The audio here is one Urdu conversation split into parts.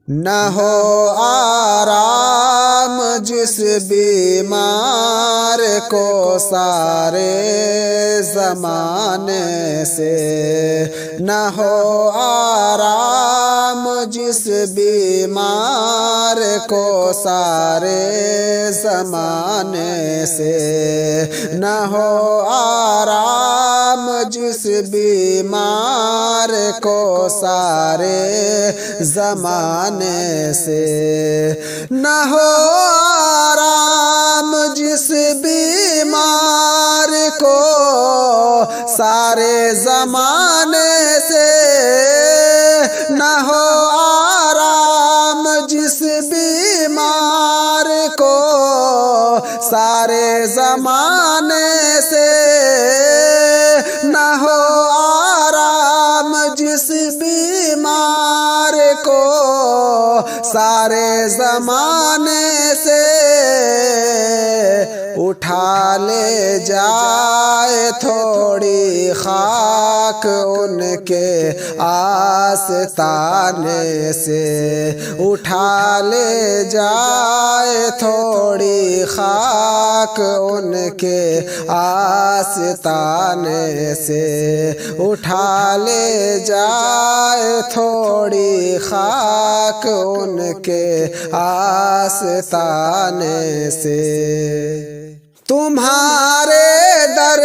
نہ ہو آرام جس بیمار کو سارے زمانے سے، نہ ہو آرام جس بیمار کو سارے زمانے سے، نہ ہو آرام جس بیمار کو سارے زمانے سے، نہ ہو آرام جس بیمار کو سارے زمانے سے، نہ ہو آرام جس بیمار کو سارے زمانے سے، نہ ہو آرام جس بیمار کو سارے زمانے سے، اٹھا لے جائے تھوڑی خاک ان کے آستانے سے، اٹھا لے جائے تھوڑی خاک ان کے آستانے سے، اٹھا لے جائے تھوڑی خاک ان کے آستانے سے۔ تمہارے در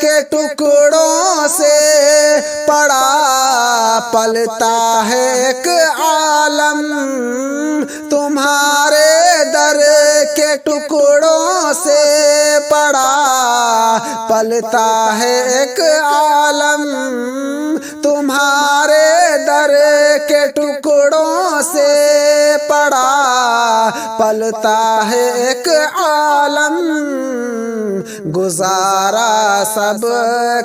کے ٹکڑوں سے پڑا پلتا ہے ایک عالم، تمہارے در کے ٹکڑوں سے پڑا پلتا ہے ایک عالم، تمہارے در کے ٹکڑوں سے پڑا پلتا ہے ایک عالم، گزارا سب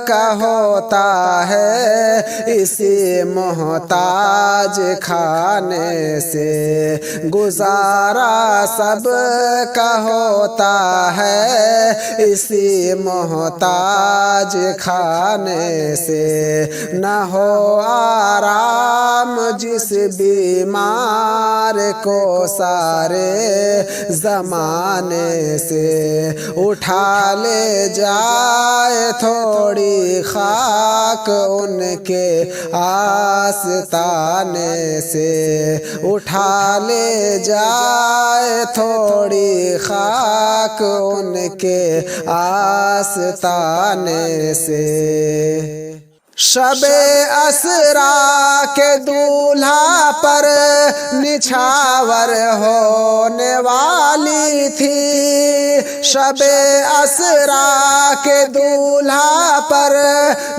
کا ہوتا ہے اسی محتاج کھانے سے، گزارا سب کا ہوتا ہے اسی محتاج کھانے سے، نہ ہو آرام جس بیمار کو سارے زمانے سے، اٹھا لے جائے تھوڑی خاک ان کے آستانے سے، اٹھا لے جائے تھوڑی خاک ان کے آستانے سے۔ شب اسرا کے دولہا پر نچھاور ہونے والی تھی، شب اسرا کے دولہا پر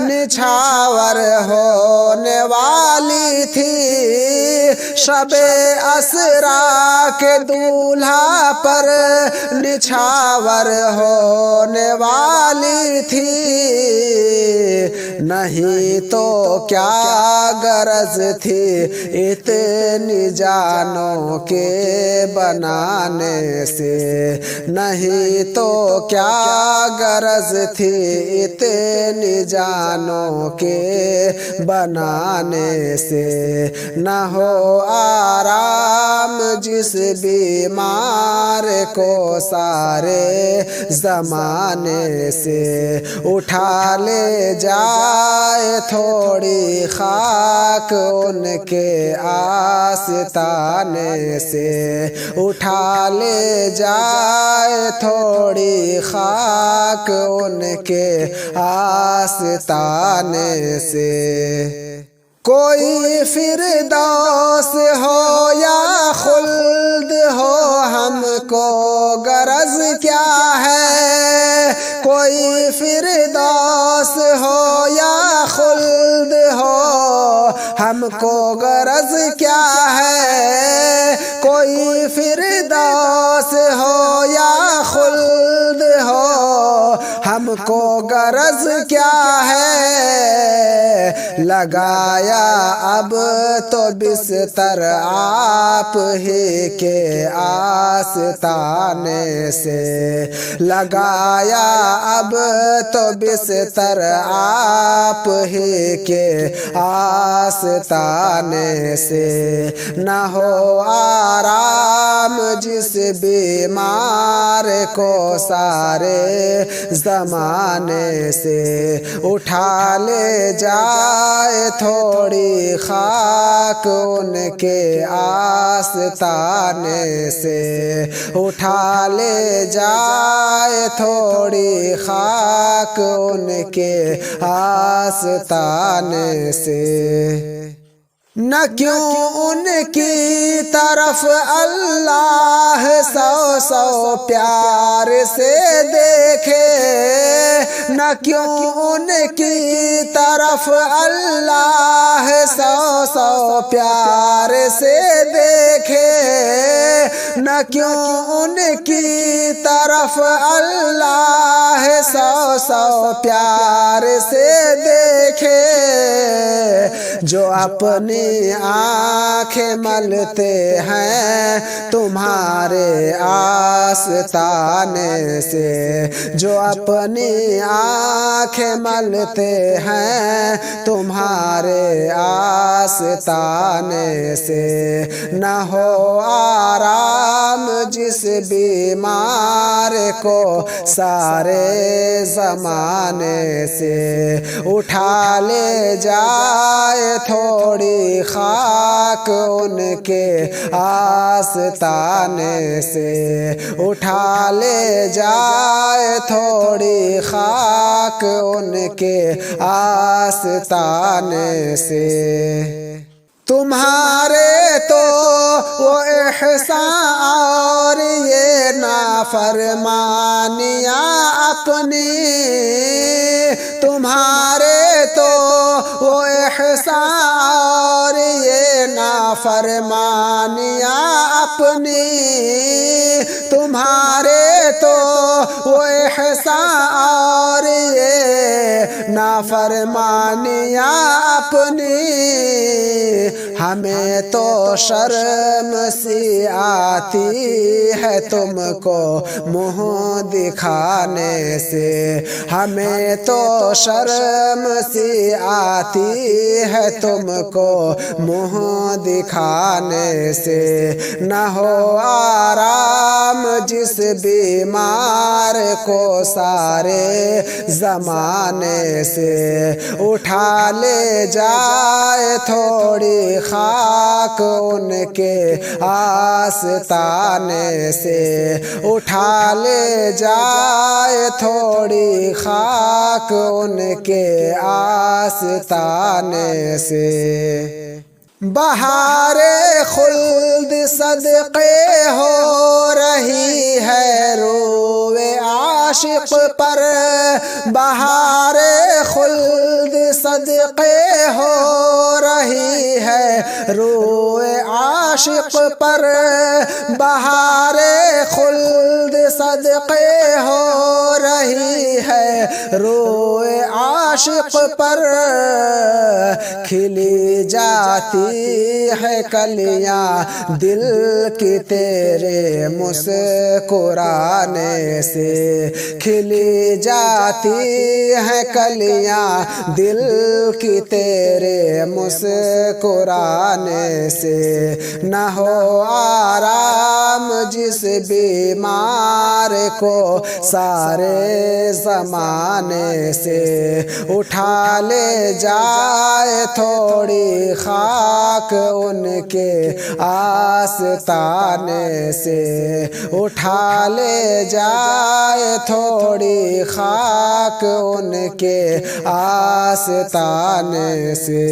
نچھاور ہونے والی تھی، شب اسرا کے دولہا پر نچھاور ہونے والی تھی، نہیں تو کیا غرض تھی اتنی جانوں کے بنانے سے، نہیں تو کیا غرض تھی اتنی جانوں کے بنانے سے، نہ ہو آرام جس بیمار کو سارے زمانے سے، اٹھا لے جائے تھوڑی خاک ان کے آستانے سے، اٹھا لے جائے تھوڑی خاک ان کے آستانے سے۔ کوئی فردوس ہو یا خلد ہو ہم کو غرض کیا ہے، کوئی فردوس ہو یا خلد ہو ہم کو غرض کیا ہے، کوئی فردوس ہو یا خلد ہو ہم کو غرض کیا ہے، لگایا اب تو بستر آپ ہی کے آستانے سے، لگایا اب تو بستر آپ ہی کے آستانے سے، نہ ہو آرام جس بیمار کو سارے زمانے سے، اٹھا لے جائے تھوڑی خاک ان کے آستانے سے، اٹھا لے جائے تھوڑی خاک ان کے آستانے سے۔ نہ کیوں ان کی طرف اللہ سو سو پیار سے دیکھے، نہ کیوں ان کی طرف اللہ سو سو پیار سے دیکھے، نہ کیوں ان کی طرف اللہ سو سو پیار سے دیکھے، جو اپنی آنکھیں ملتے ہیں تمہارے آستانے سے، جو اپنی آنکھیں ملتے ہیں تمہارے آستانے سے، نہ ہو آرام جس بیمار کو سارے زمانے سے، اٹھا لے جائے تھوڑی خاک ان کے آستانے سے، اٹھا لے جائے تھوڑی خاک ان کے آستانے سے۔ تمہارے تو وہ احسان اور یہ نافرمانیاں اپنی، تمہارے تو وہ احسان اور یہ نافرمانیاں اپنی، تمہارے تو وہ احسان اور یہ نافرمانیاں اپنی، ہمیں تو شرم سی آتی ہے تم کو منہ دکھانے سے، ہمیں تو شرم سی آتی ہے تم کو منہ دکھانے سے، نہ ہو آرام جس بیمار کو سارے زمانے سے، اٹھا لے جائے تھوڑی خاک ان کے آستانے سے، اٹھا لے جائے تھوڑی خاک ان کے آستانے سے۔ بہار خلد صدقے ہو رہی ہے روئے عاشق پر، بہار خلد صدقے ہو رہی ہے روئے عاشق پر، بہار خلد صدقے ہو رہی ہے روئے عاشق پر، کھلی جاتی ہے کلیاں دل کی تیرے مسکرانے سے، کھلی جاتی ہے کلیاں دل کی تیرے مسکرانے سے، نہ ہو آرام جس بیمار کو سارے زمانے سے، اٹھا لے جائے تھوڑی خاک ان کے آستانے سے، اٹھا لے جائے تھوڑی خاک ان کے آستانے سے۔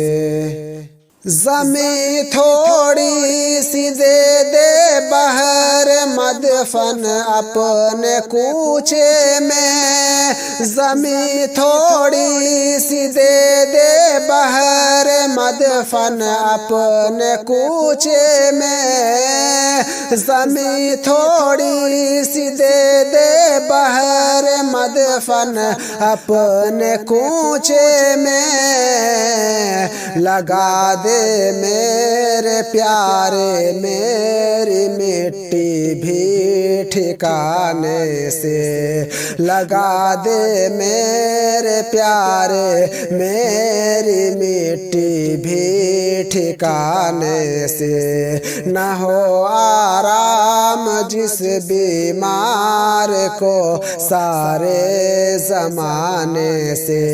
زمیں تھوڑی سی دے دے بہر مدفن اپنے کوچے میں، زمیں تھوڑی سی دے دے بہر مدفن اپنے کوچے میں، زمیں تھوڑی سی دے دے بہر مدفن اپنے کوچے میں، لگا دے میرے پیارے میری مٹی بھی ٹھکانے سے، لگا دے میرے پیارے میری مٹی بھی ٹھکانے سے، نہ ہو آرام جس بیمار کو سارے زمانے سے،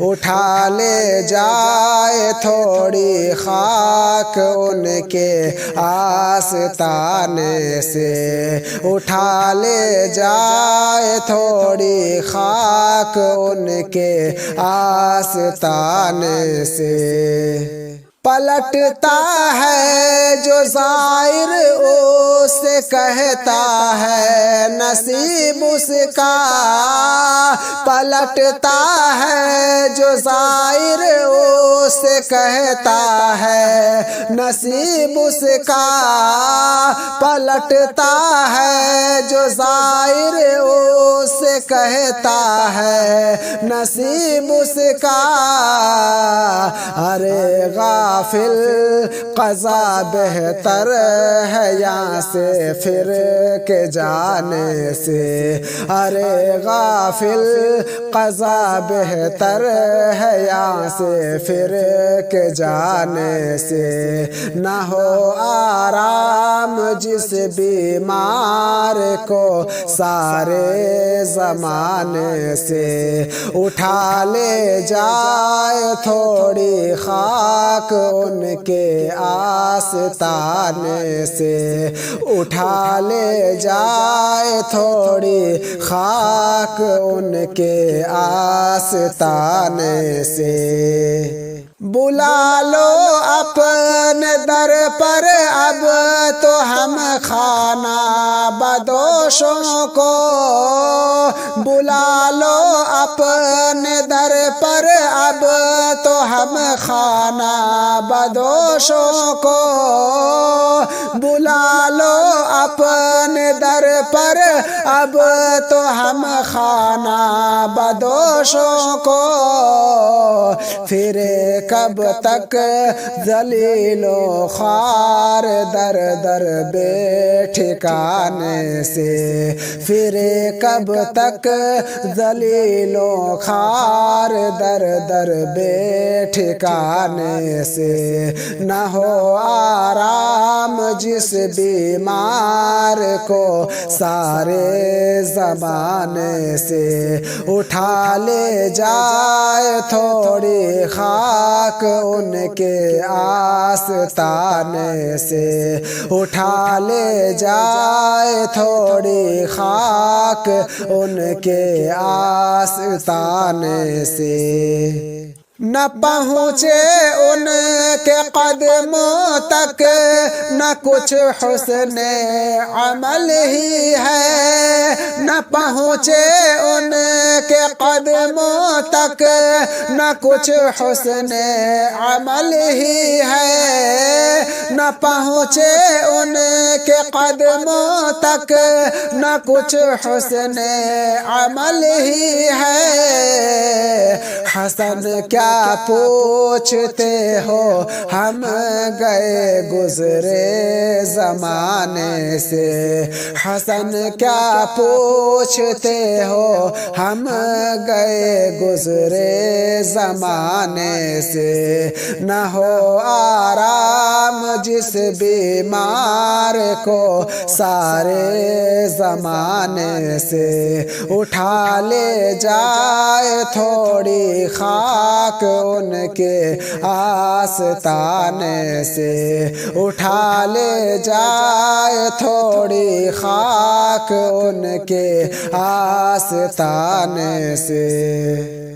اٹھا لے جائے تھوڑی خاک ان کے آستانے سے، اٹھا لے جائے تھوڑی خاک ان کے آستانے سے، پلٹتا ہے جو زائر اس سے کہتا ہے نصیب اس کا، پلٹتا ہے جو زائر اس سے کہتا ہے نصیب اس کا، پلٹتا ہے جو زائر اس سے کہتا ہے نصیب اس کا، ارے غافل قضا بہتر ہے یہاں سے پھر کے جانے سے، ارے غافل قضا بہتر ہے یہاں سے پھر کے جانے سے، نہ ہو آرام جس بیمار کو سارے زمانے سے، اٹھا لے جائے تھوڑی خاک ان کے آستانے سے، اٹھا لے جائے تھوڑی خاک ان کے آستانے سے، بلا لو اپنے در پر اب تو ہم خانہ بدوشوں کو، بلا لو اپنے در پر اب تو ہم خانہ بدوشوں کو، بلا لو اپنے در پر اب تو ہم خانہ بدوشوں کو، پھر کب تک ذلیل و خوار در در بے ٹھکانے سے، پھر کب تک ذلیل و خوار در در بے ٹھکانے سے، نہ ہو آرام جس بیمار کو سارے زمانے سے، اٹھا لے جائے تھوڑی خاک ان کے آستانے سے، اٹھا لے جائے تھوڑی خاک ان کے آستانے سے، نہ پہنچے ان کے قدموں تک نہ کچھ حسن عمل ہی ہے، نہ پہنچے ان کے قدموں تک نہ کچھ حسن عمل ہی ہے، نہ پہنچے ان کے قدموں تک نہ کچھ حسن عمل ہی ہے، حسن کیا پوچھتے ہو ہم گئے گزرے زمانے سے، حسن کیا پوچھتے ہو ہم گئے گزرے زمانے سے، نہ ہو آرام جس بیمار کو سارے زمانے سے، اٹھا لے جائے تھوڑی خاک ان کے آستانے سے، اٹھا لے جائے تھوڑی خاک ان کے آستانے سے۔